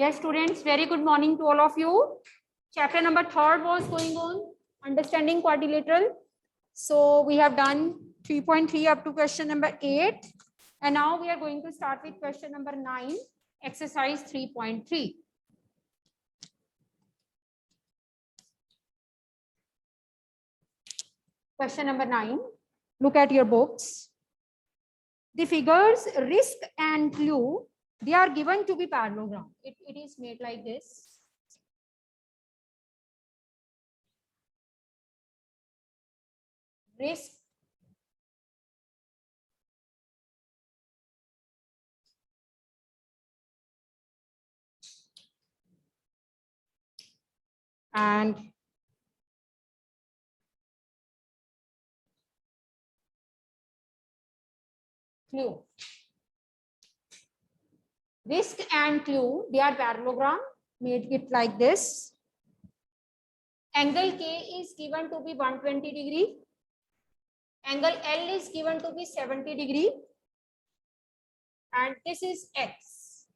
Yes, students, very good morning to all of you. Chapter number 3 was going on, understanding quadrilateral. So we have done 3.3 up to question number 8. And now we are going to start with question number 9, exercise 3.3. Question number 9, look at your books. The figures risk and clue, they are given to be parallelogram. It is made like this. Risk and clue. Risk and clue, they are parallelogram, made it like this. Angle K is given to be 120 degree. Angle L is given to be 70 degree. And this is X.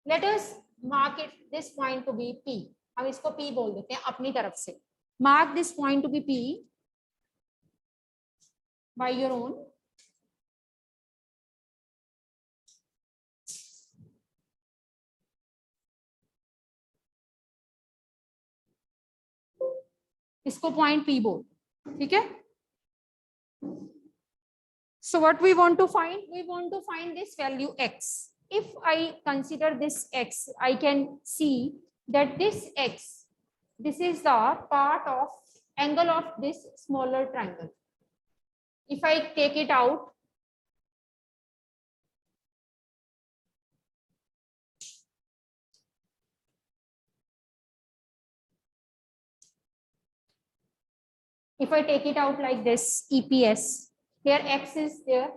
Let us mark it this point to be P. हम इसको P बोल देते हैं अपनी तरफ से. Mark this point to be P by your own. इसको point P बोल, ठीक है? So what we want to find? We want to find this value X. If I consider this X, I can see that this X, this is the part of angle of this smaller triangle. If I take it out, like this, EPS, here X is there.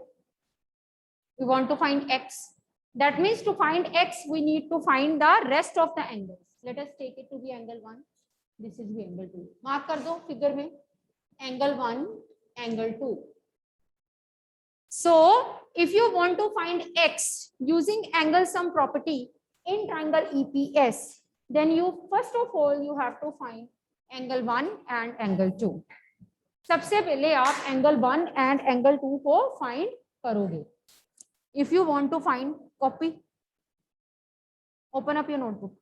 We want to find X. That means to find X, we need to find the rest of the angles. Let us take it to be angle 1. This is the angle 2. Mark kar do figure mein. Angle 1, angle 2. So, if you want to find X using angle sum property in triangle EPS, then you first of all you have to find angle 1 and angle 2. सबसे पहले आप angle 1 and angle 2 को find करोगे. If you want to find, copy, open up your notebook.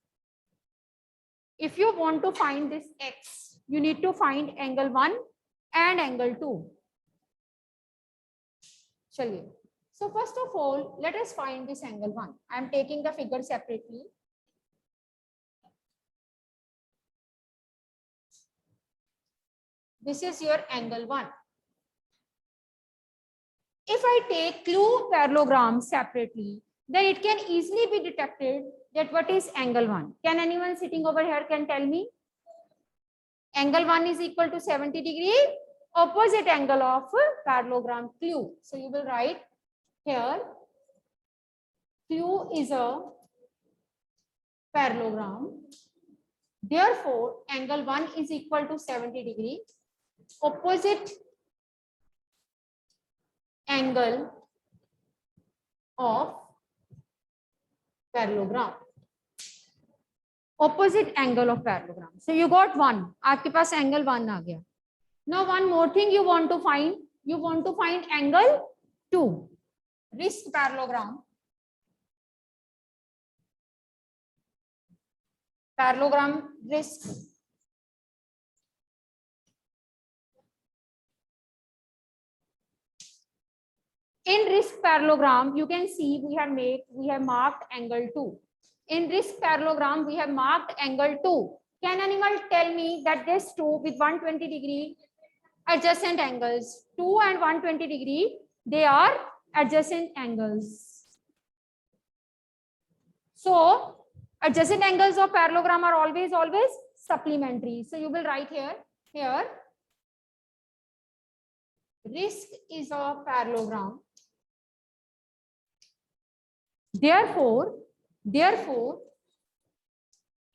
If you want to find this X, you need to find angle 1 and angle 2. Chaliye. So first of all, let us find this angle 1. I am taking the figure separately. This is your angle 1. If I take clue parallelogram separately, then it can easily be detected that what is angle 1. Can anyone sitting over here can tell me? Angle 1 is equal to 70 degree, opposite angle of parallelogram clue. So you will write here, clue is a parallelogram. Therefore, angle 1 is equal to 70 degree, opposite angle of parallelogram. Opposite angle of parallelogram. So you got 1. आपके पास angle 1 आ गया. Now one more thing you want to find. You want to find angle 2. Risk parallelogram. Parallelogram risk. In risk parallelogram, you can see we have marked angle 2. In risk parallelogram, we have marked angle 2. Can anyone tell me that this 2 with 120 degree adjacent angles, 2 and 120 degree, they are adjacent angles. So adjacent angles of parallelogram are always supplementary. So you will write here risk is a parallelogram. Therefore,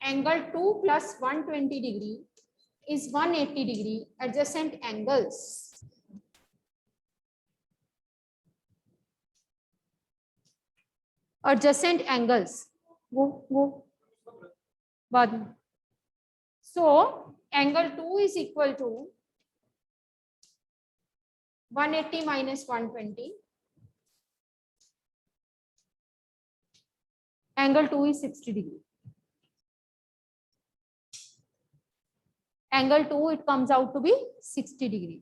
angle 2 plus 120 degree is 180 degree adjacent angles. Adjacent angles. वो बाद में. So angle 2 is equal to 180 minus 120. Angle 2 is 60 degree. Angle 2, it comes out to be 60 degree.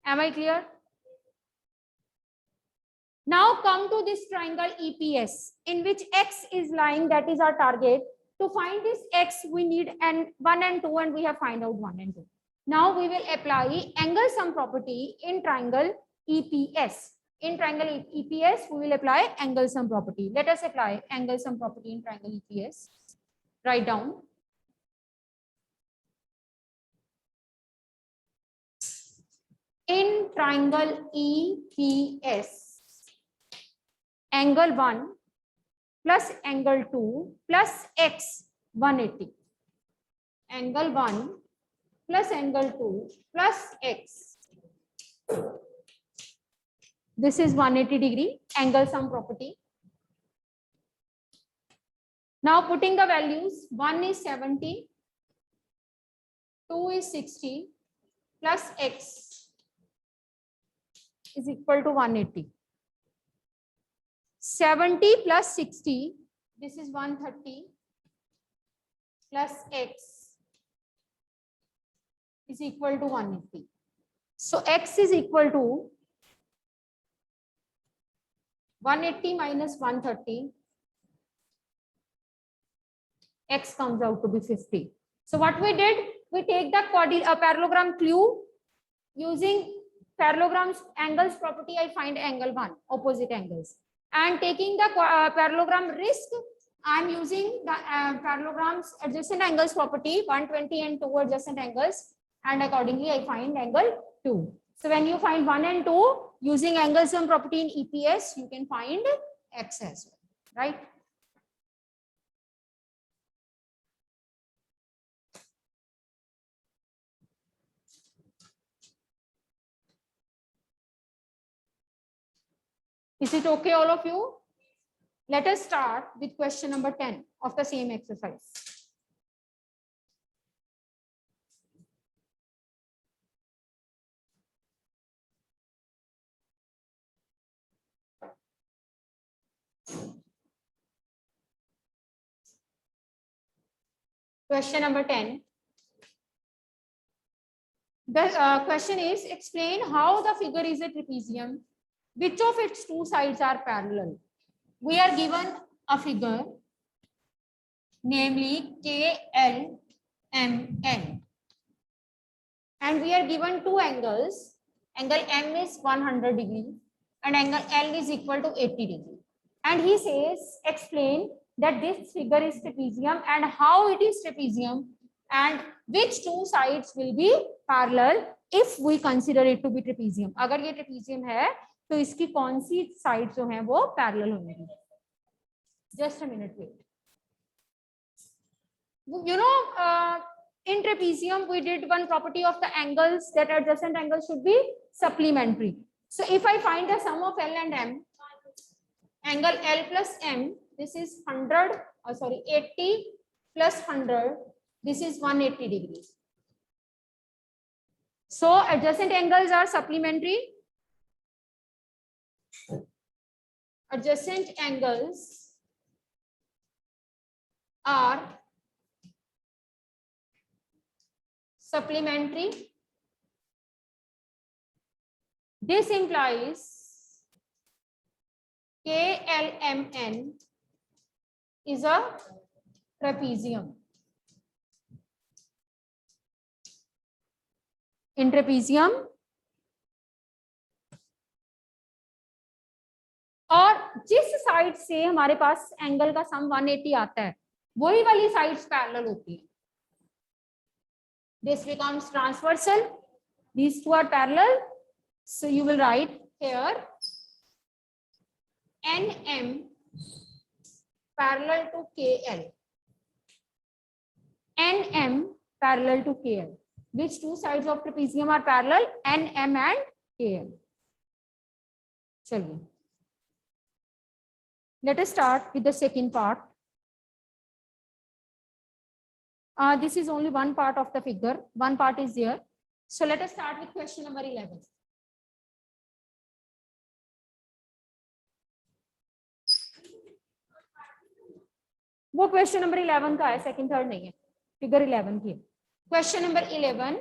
Am I clear? Now come to this triangle EPS, in which X is lying, that is our target. To find this X, we need 1 and 2, and we have find out 1 and 2. Now we will apply angle sum property in triangle EPS. In triangle EPS, we will apply angle sum property. Let us apply angle sum property in triangle EPS. Write down. In triangle EPS, angle 1 plus angle 2 plus X 180. Angle 1 plus angle 2 plus X. This is 180 degree angle sum property. Now putting the values, 1 is 70, 2 is 60 plus X is equal to 180. 70 plus 60, this is 130 plus X is equal to 180. So X is equal to 180 minus 130. X comes out to be 50. So what we did, we take the parallelogram clue. Using parallelograms angles property, I find angle 1, opposite angles. And taking the parallelogram risk, I am using the parallelograms adjacent angles property, 120 and 2 adjacent angles, and accordingly I find angle 2. So when you find 1 and 2 using angle sum property in EPS, you can find X as well, right? Is it okay, all of you? Let us start with question number 10 of the same exercise. Question number 10. The question is, explain how the figure is a trapezium. Which of its two sides are parallel? We are given a figure, namely KLMN. And we are given two angles. Angle M is 100 degree and angle L is equal to 80 degree. And he says, explain that this figure is trapezium and how it is trapezium and which two sides will be parallel if we consider it to be trapezium. अगर ये trapezium है तो इसकी कौन सी side जो है वो parallel होंगी. Just a minute, wait. You know, in trapezium we did one property of the angles, that adjacent angles should be supplementary. So if I find the sum of L and M, angle L plus M, this is 80 plus 100, this is 180 degrees. So adjacent angles are supplementary. Adjacent angles are supplementary. This implies KLMN is a trapezium. In trapezium, और जिस side से हमारे पास angle का सम 180 आता है वही वाली sides parallel होती है. This becomes transversal. These two are parallel. So you will write here NM parallel to KL. NM parallel to KL. Which two sides of trapezium are parallel? NM and KL. चलिए. Let us start with the second part. This is only one part of the figure. One part is there. So let us start with question number 11. वो question number 11 का है, second third नहीं है, figure 11 की है. Question number 11,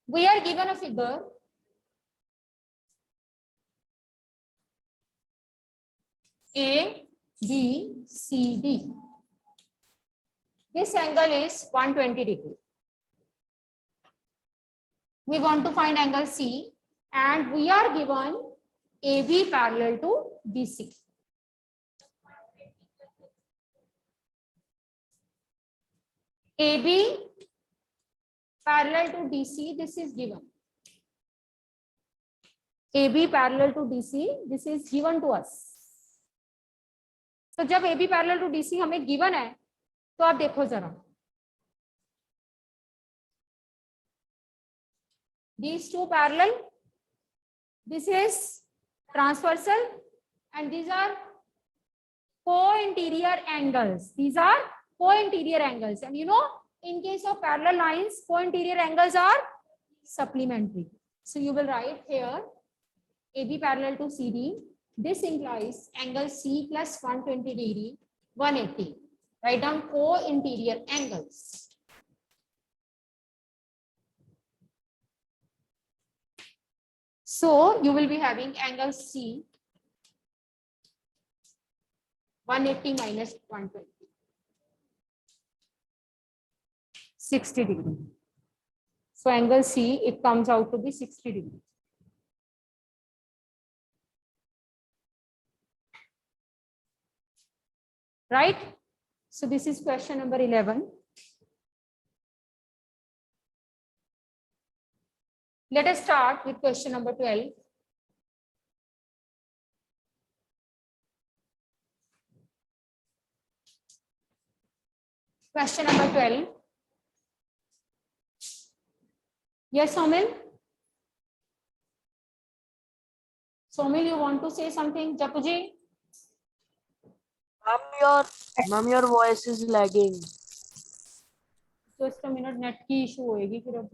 we are given a figure A, B, C, D. This angle is 120 degree. We want to find angle C and we are given AB parallel to BC. AB parallel to DC, this is given. AB parallel to DC, this is given to us. तो जब AB parallel to DC हमें given है, तो आप देखो जरा. These two parallel, this is transversal and these are co-interior angles. These are co-interior angles, and you know, in case of parallel lines, co-interior angles are supplementary. So you will write here AB parallel to CD. This implies angle C plus 120 degree, 180. Write down co-interior angles. So you will be having angle C 180 minus 120. 60 degree. So angle C, it comes out to be 60 degree. Right? So this is question number 11. Let us start with question number 12. Question number 12. Yes, Somil? Somil, you want to say something? Japuji? Ma'am, your voice is lagging. Just a minute, net की issue होएगी फिर अब.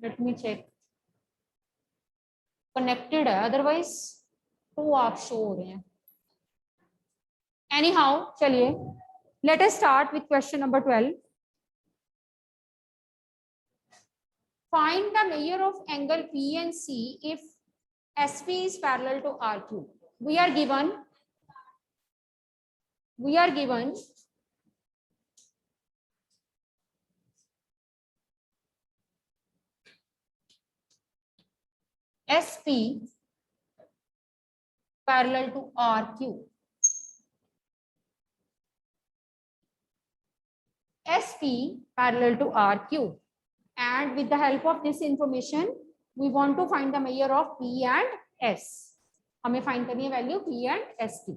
Let me check. Connected है, otherwise two आप show हो रहे हैं. Anyhow, चलिए. Let us start with question number 12. Find the measure of angle P and C if SP is parallel to RQ. We are given SP parallel to RQ. SP parallel to RQ. And with the help of this information, we want to find the measure of P and S. हमें find करनी है value P and S की.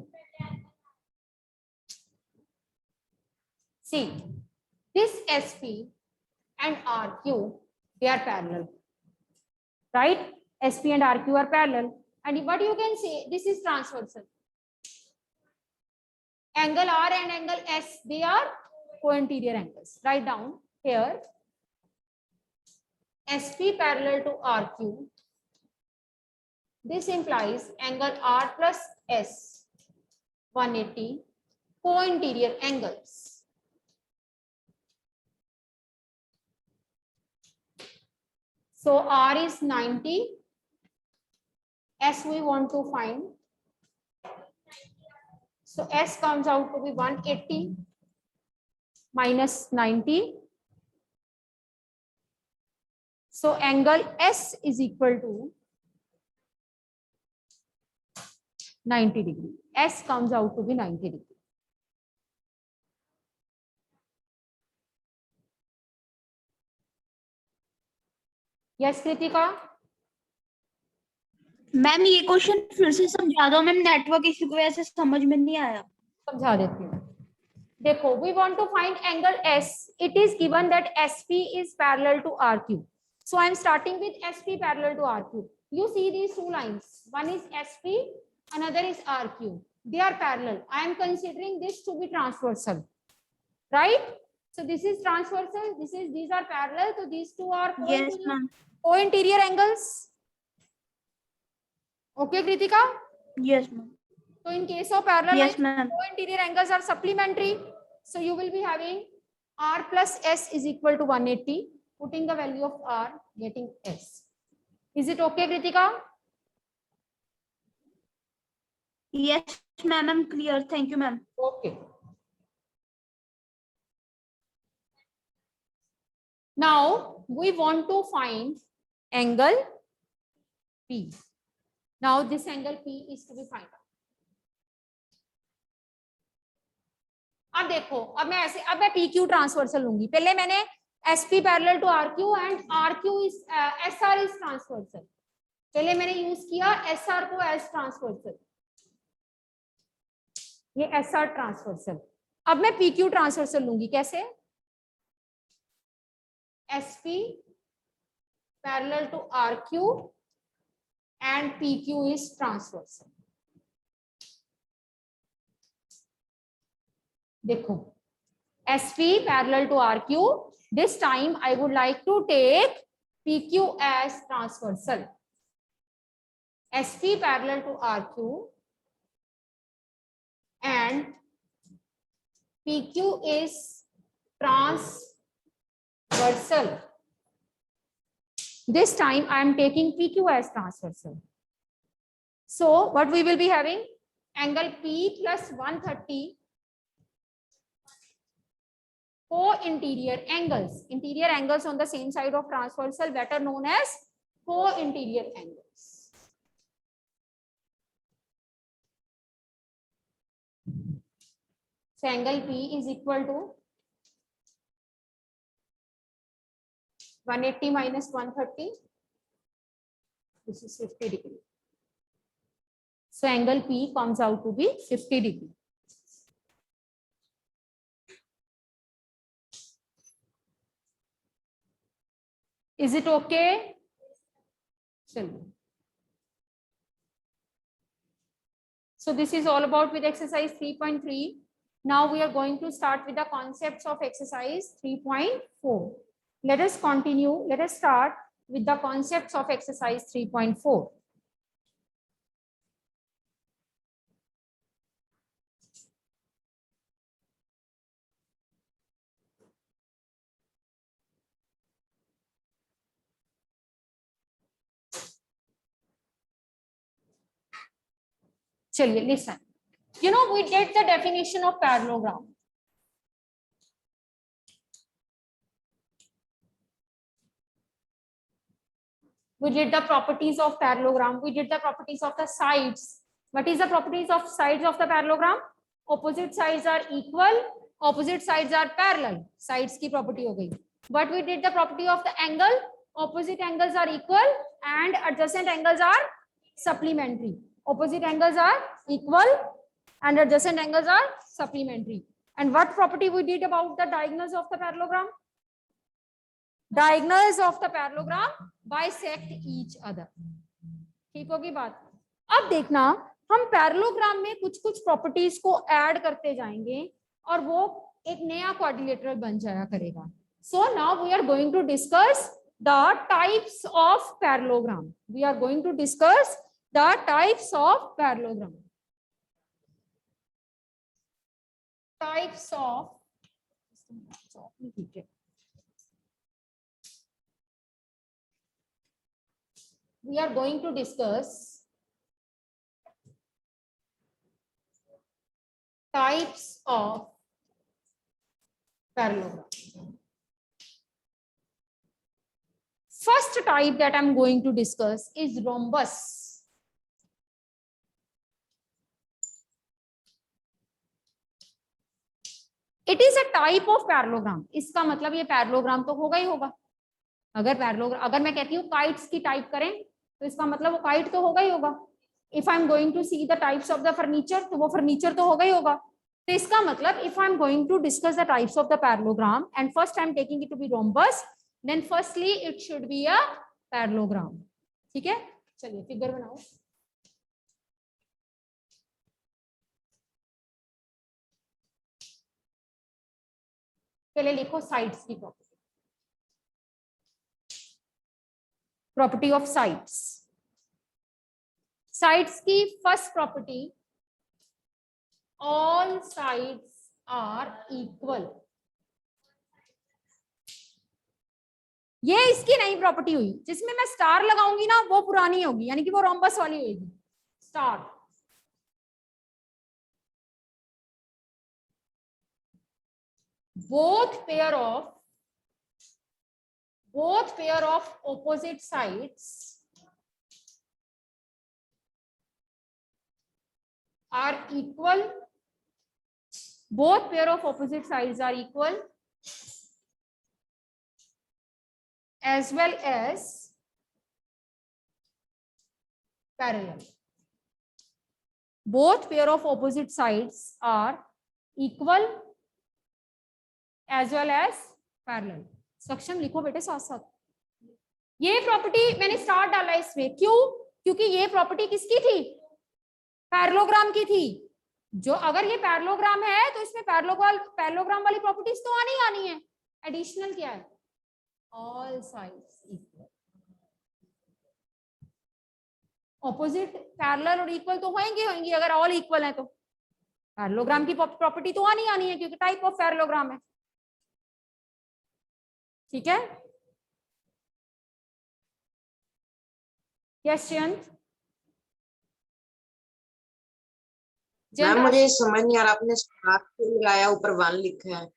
See, this SP and RQ, they are parallel, right? SP and RQ are parallel. And what you can say, this is transversal. Angle R and angle S, they are co-interior angles. Write down here. SP parallel to RQ. This implies angle R plus S 180 co-interior angles. So R is 90. S we want to find. So S comes out to be 180 minus 90. So angle S is equal to 90 degree. S comes out to be 90 degree. Yes, Kritika? Ma'am ये question फिर से समझा दो ma'am, network issue की वजह से समझ में नहीं आया. समझा देती हूँ. देखो, we want to find angle S. It is given that SP is parallel to RQ. So I am starting with SP parallel to RQ. You see these two lines. One is SP, another is RQ. They are parallel. I am considering this to be transversal, right? So this is transversal. These are parallel. So these two are Yes, ma'am. co-interior angles. Okay, Kritika. Yes, ma'am. So in case of parallel Yes, lines, ma'am. co-interior angles are supplementary. So you will be having R plus S is equal to 180. Putting the value of R, getting S. Is it okay, Kritika? Yes, ma'am. I'm clear. Thank you, ma'am. Okay. Now we want to find angle P. Now this angle P is to be found out. अब देखो, अब मैं PQ transversal लूंगी. पहले मैंने SP parallel to RQ and RQ is SR is transversal. पहले मैंने use किया SR को एज ट्रांसवर्सल. ये SR ट्रांसवर्सल. अब मैं PQ ट्रांसवर्सल लूंगी. कैसे? SP parallel to RQ and PQ is transversal. देखो, SP parallel to RQ. This time I would like to take PQ as transversal. SP parallel to RQ and PQ is transversal. This time I am taking PQ as transversal. So what we will be having? Angle P plus 130 co-interior angles. Interior angles on the same side of transversal, better known as co-interior angles. So angle P is equal to 180 minus 130. This is 50 degree. So angle P comes out to be 50 degree. Is it okay? So this is all about with exercise 3.3. Now we are going to start with the concepts of exercise 3.4. Let us continue. Let us start with the concepts of exercise 3.4. Chaliye, listen. You know, we did the definition of parallelogram. We did the properties of parallelogram. We did the properties of the sides. What is the properties of sides of the parallelogram? Opposite sides are equal. Opposite sides are parallel. Sides की property हो गई. But we did the property of the angle. Opposite angles are equal and adjacent angles are supplementary. Opposite angles are equal and adjacent angles are supplementary. And what property we did about the diagonals of the parallelogram? Diagonals of the parallelogram bisect each other. ठीक होगी बात. अब देखना, हम parallelogram में कुछ कुछ properties को ऐड करते जाएंगे और वो एक नया क्वाड्रिलेटरल बन जाया करेगा. So now we are going to discuss the types of parallelogram. We are going to discuss the types of parallelogram. Types of we are going to discuss types of parallelogram. First type that I'm going to discuss is rhombus. It is a type of parallelogram. इसका मतलब ये parallelogram तो होगा ही होगा. अगर parallelogram, अगर मैं कहती हूँ kites की type करें तो इसका मतलब वो kite तो होगा ही होगा. If I'm going to see the types of the furniture तो वो furniture तो होगा ही होगा. तो इसका मतलब if I'm going to discuss the types of the parallelogram and first I'm taking it to be rhombus, then firstly it should be a parallelogram. ठीक है, चलिए फिगर बनाओ. पहले लिखो साइड्स की property. Property of sides. Sides की first property, all sides are equal. ये इसकी नई प्रॉपर्टी हुई. जिसमें मैं स्टार लगाऊंगी ना वो पुरानी होगी, यानी कि वो रोम्बस वाली होगी. Star. both pair of opposite sides are equal. Both pair of opposite sides are equal, as well as parallel. Both pair of opposite sides are equal as well as parallel. सक्षम लिखो बेटे साथ साथ. ये property मैंने star डाला इसमें, क्यों? क्योंकि ये प्रॉपर्टी किसकी थी? पैरेललोग्राम की थी. जो अगर ये पैरेललोग्राम है तो इसमें पैरेललोग्राम वाली प्रॉपर्टीज तो आनी है. एडिशनल क्या है? All sides equal. Opposite, parallel और इक्वल तो होंगी अगर ऑल इक्वल है तो. पैरेललोग्राम की प्रॉपर्टी तो आनी है क्योंकि टाइप ऑफ पैरेललोग्राम है. ठीक है. यस जयंत. मैम मुझे समझ नहीं आ रहा, आपने स्टार क्यों लगाया, ऊपर 1 लिखा है.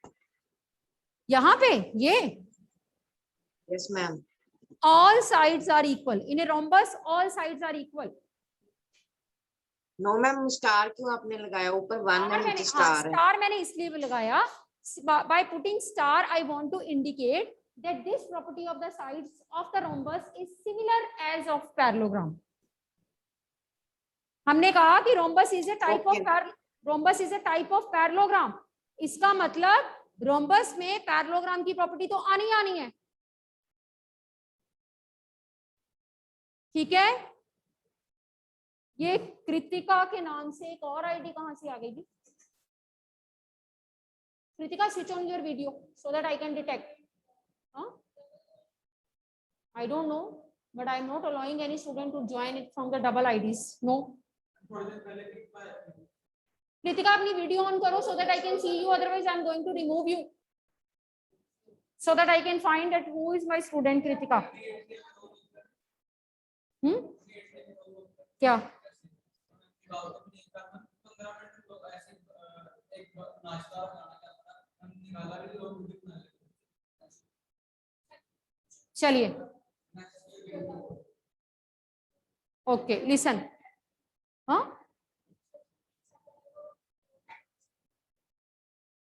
यहाँ पे ये yes ma'am. all sides are equal in a rhombus. all sides are equal. No ma'am, star क्यों आपने लगाया ऊपर? 1 है, नीचे स्टार है. स्टार मैंने इसलिए लगाया, by putting star I want to indicate that this property of the sides of the rhombus is similar as of parallelogram. हमने कहा कि rhombus is a type of parallelogram. इसका मतलब rhombus में parallelogram की प्रॉपर्टी तो आनी है. ठीक है. ये कृतिका के नाम से एक और आईडी कहां से आ गई थी? Kritika, switch on your video so that I can detect. I don't know, but I am not allowing any student to join it from the double IDs. No. Kritika, अपनी वीडियो ऑन करो so that I can see you. Otherwise, I am going to remove you so that I can find that who is my student. Kritika. क्या? चलिए. Okay, listen. हाँ,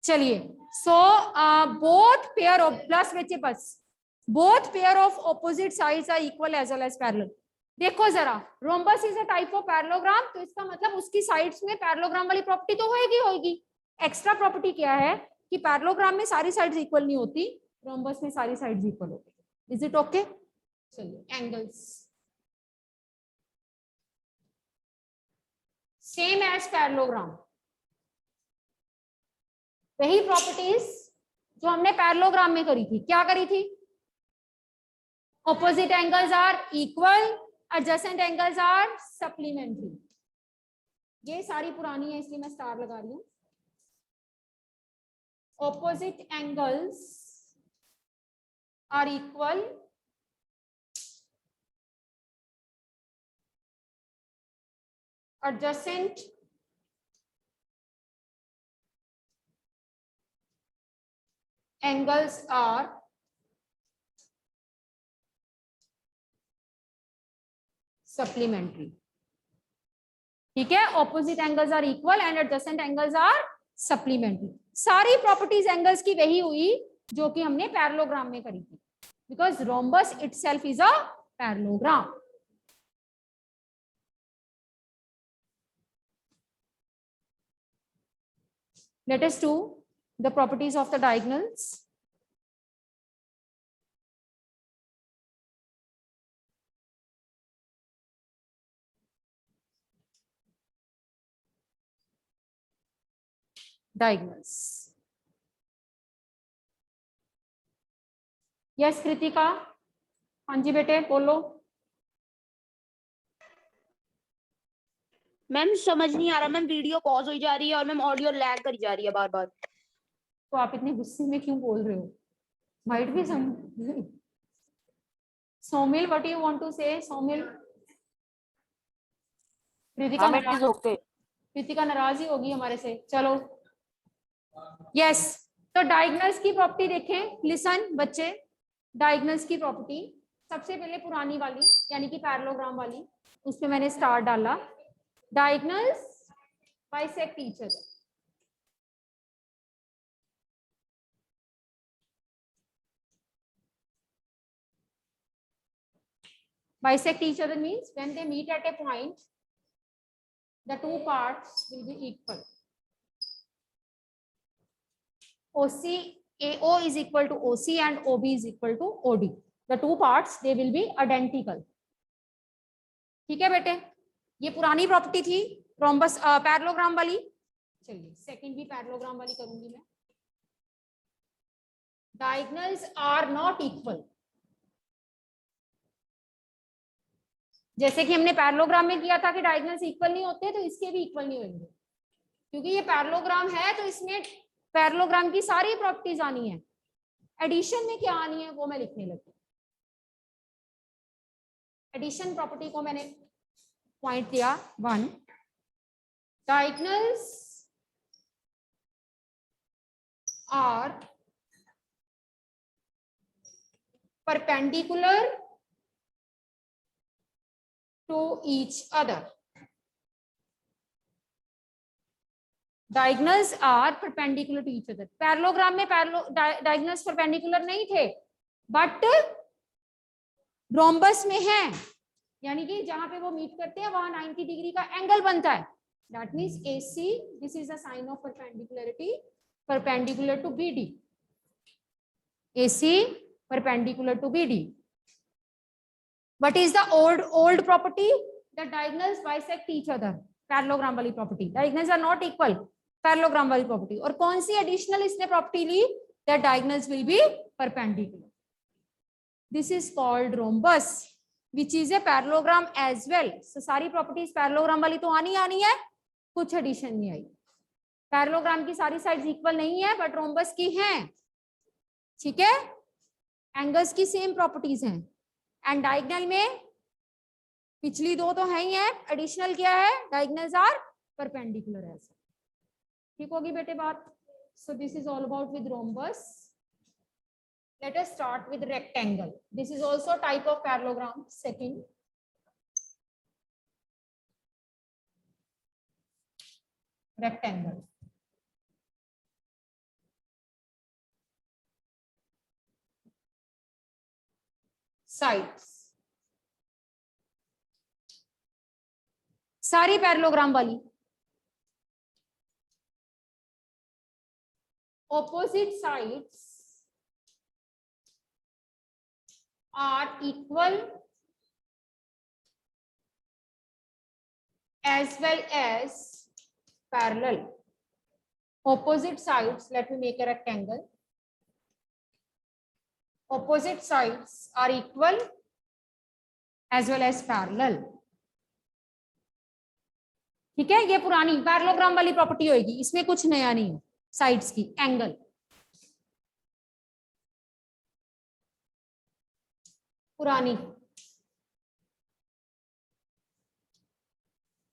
चलिए. So both pair of plus बच्चे बस both pair of opposite sides are equal as well as parallel. देखो जरा, rhombus is a type of parallelogram, तो इसका मतलब उसकी साइड्स में पैरेललोग्राम वाली प्रॉपर्टी तो होगी. एक्स्ट्रा प्रॉपर्टी क्या है कि पैरेललोग्राम में सारी साइड्स इक्वल नहीं होती, रोम्बस में सारी साइड्स इक्वल होती. Is it okay? चलिए, एंगल्स सेम एज पैरेललोग्राम. वही प्रॉपर्टीज जो हमने पैरेललोग्राम में करी थी. क्या करी थी? Opposite angles are equal, adjacent angles are supplementary. ये सारी पुरानी है इसलिए मैं स्टार लगा रही हूं. Opposite angles are equal, adjacent angles are supplementary. ठीक है. Opposite angles are equal and adjacent angles are supplementary. सारी प्रॉपर्टीज एंगल्स की वही हुई जो कि हमने पैरेललोग्राम में करी थी, because rhombus itself is a parallelogram. Let us do the properties of the diagonals. diagonals. Yes Kritika, हाँ जी बेटे बोलो। मैम समझ नहीं आ रहा मैम, वीडियो पॉज हो जा रही है और मैम ऑडियो लैग करी जा रही है बार बार। तो आप इतने गुस्से में क्यों बोल रहे हो? माइट भी some. Somil, what you want to say? Somil, Kritika ma'am it is okay. Kritika नाराज ही होगी हमारे से। चलो यस, तो डायगोनल्स की प्रॉपर्टी देखें। लिसन बच्चे, डायगोनल्स की प्रॉपर्टी सबसे पहले पुरानी वाली यानी कि पैरेललोग्राम वाली, उसमें मैंने स्टार डाला। Diagonals bisect each other. Bisect each other means when they meet at a point, the two parts will be equal. OC, AO is equal to OC and OB is equal to OD. The two parts, they will be identical. ठीक है बेटे, ये पुरानी property थी rhombus parallelogram वाली। चलिए second भी parallelogram वाली करूंगी मैं। Diagonals are not equal. जैसे कि हमने पैरेललोग्राम में किया था कि डायगोनल्स इक्वल नहीं होते, तो इसके भी इक्वल नहीं होंगे, क्योंकि ये पैरेललोग्राम है तो इसमें पैरेललोग्राम की सारी प्रॉपर्टीज आनी है। एडिशन में क्या आनी है वो मैं लिखने लगी। एडिशन प्रॉपर्टी को मैंने पॉइंट दिया 1। Diagonals are perpendicular to each other. Diagonals are perpendicular to each other. Parallelogram में डायगोनल्स परपेंडिकुलर नहीं थे, बट रोम्बस में है, यानी कि जहां पे वो मीट करते हैं वहां 90 डिग्री का एंगल बनता है। That means AC, this is a sign of perpendicularity, perpendicular to BD. AC perpendicular to BD. What is the old property? The diagonals bisect each other. Parallelogram वाली property. Diagonals are not equal. Parallelogram वाली property. और कौन सी additional इसने property Lee? That diagonals will be perpendicular. This is called rhombus, which is a parallelogram as well. So सारी properties parallelogram वाली तो आनी है, कुछ addition नहीं आई। Parallelogram की सारी sides equal नहीं है, but rhombus की हैं। ठीक है? Angles की same properties हैं। एंड डायगोनल में पिछली दो तो है ही है, एडिशनल क्या है? डायगोनल्स आर परपेंडिकुलर है। ठीक होगी बेटे बात। So this is all about with rhombus. Let us start with rectangle. This is also type of parallelogram. Second rectangle. Sides सारी पैरेललोग्राम वाली। opposite sides are equal as well as parallel. Opposite sides, let me make a rectangle. Opposite sides are equal as well as parallel. ठीक है, ये पुरानी parallelogram वाली property होगी, इसमें कुछ नया नहीं है। साइड्स की एंगल पुरानी।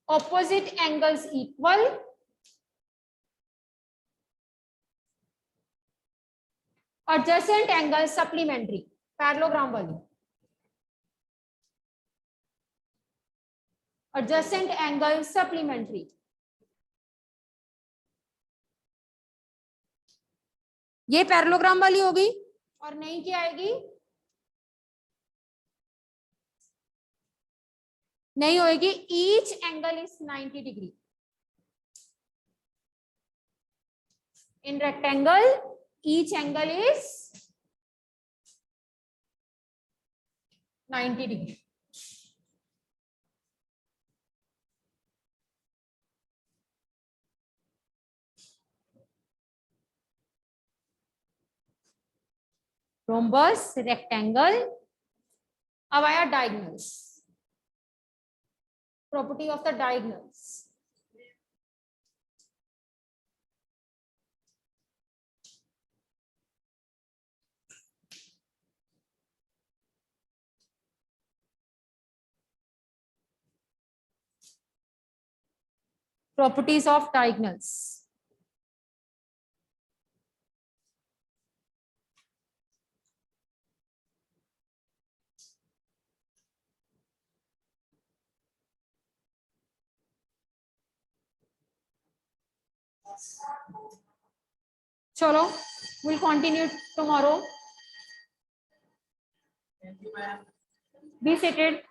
Opposite angles equal, adjacent angle supplementary. Parallelogram वाली एडजेसेंट एंगल सप्लीमेंट्री। ये पैरेललोग्राम वाली होगी और नई क्या आएगी? नहीं होएगी। Each angle is 90 degree. In rectangle each angle is 90 degree. rhombus, rectangle. अब आया diagonals. Property of the diagonals. Properties of diagonals. Chalo, we'll continue tomorrow. Be seated.